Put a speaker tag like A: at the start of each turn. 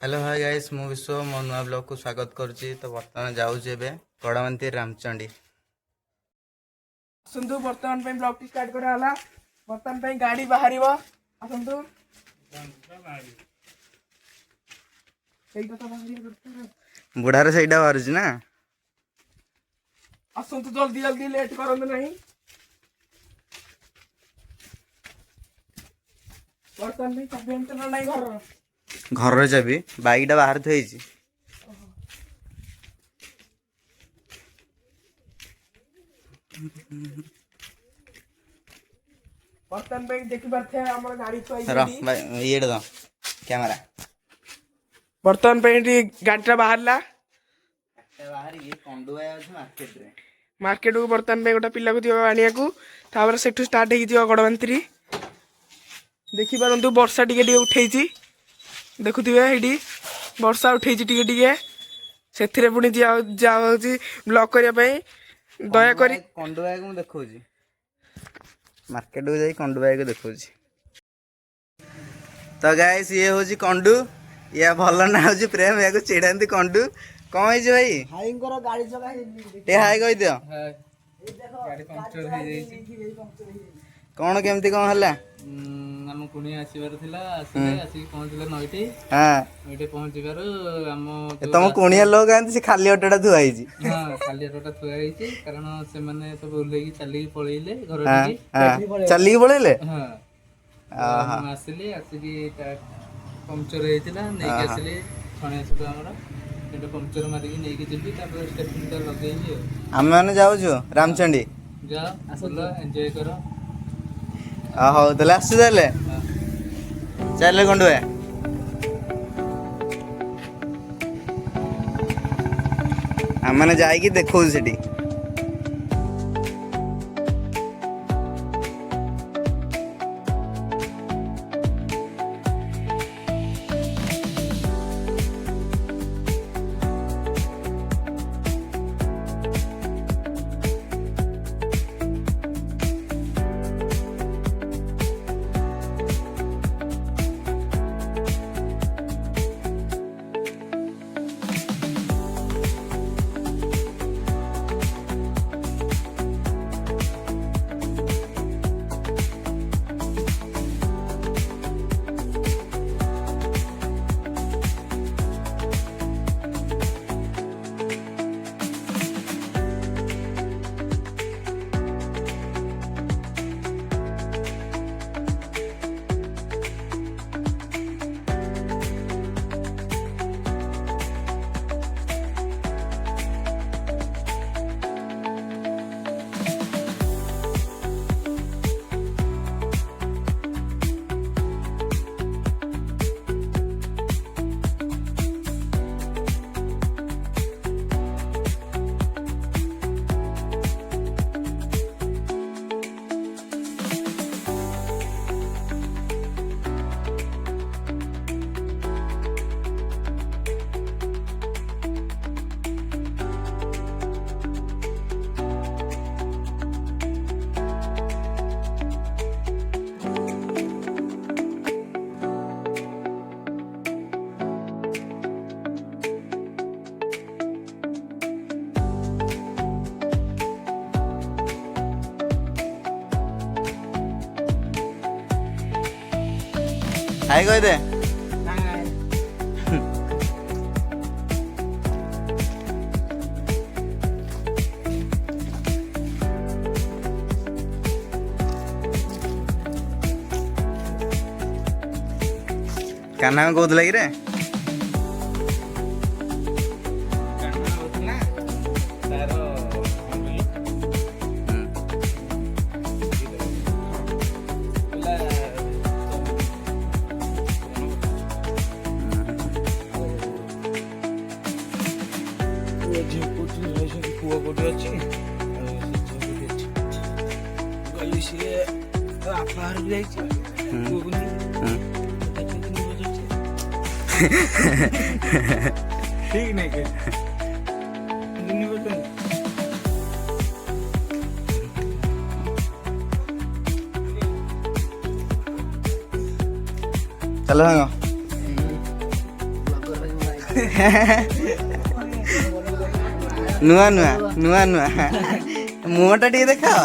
A: Hello hi guys मु विश्व मो नुआ ब्लॉग को स्वागत करुच्ची। तो बर्तमान जाऊँ गड़मंती रामचंडी।
B: आसतु बर्तमान ब्लॉग टी स्टार्ट कराला। बर्तमान गाड़ी बाहर आसतु
A: बुढ़ार सहीटा बाहर ना
B: आसतु जल्दी जल्दी लेट करंतु नहीं। बर्तमान चाबी आंचल नहीं घर
A: चाबी बाइकटा बाहर थी।
B: बर्तमान देखी पारे आम गाड़ी
A: ये दो कैमरा
B: बर्तमान गाड़ीटा बाहरला मार्केट को बर्तमान गोटे पिला को आने को सेठू स्टार्ट हो गड़मंत्री। देखी पारंतु वर्षा टिके उठे देखुवे ये वर्षा उठे से पुणी जाऊँगी ब्लॉक करने दयाकोरी
A: कंडुआ को देखा मार्केट को जाई कंडुआ को देखा। तो गाइस ये हूँ कंडू या भल ना हूँ प्रेम या चिड़ाती कंडू कौन है भाई टे हाय कह दियो कौन केमती कौन है
C: आम कुणी आसबार आसिक पहुँचले नईटे नईटे पहुँचबार आम
A: तुम कुणिया लोग आते खाली ऑटोटा थुआई
C: हाँ खाली ऑटोटा थुआई कारण से मैंने सब ओल्लैकी चलिकी पलैले घर
A: चलिकी पलैले
C: हाँ आसिली आसिकी पंक्चर होता नहीं आसिली छणिया छुट आमर पंक्चर मारिकी नहीं जी स्टेपनी लगे
A: आम मैंने जाऊँ रामचंडी
C: जा बुल एंजॉय कर
A: हौ तेल आस चल कंडुआ आम मैंने जाइए देखो सेठी हाय कह दे कान्हा में कौन लगी रे
B: पुआ कोटी अच्छी गली सी बाहर भी ठीक नहीं के
A: चलो ନୂଆ ନୂଆ ନୂଆ ନୂଆ ମୁହଁଟା ଟିକେ ଦେଖାଅ।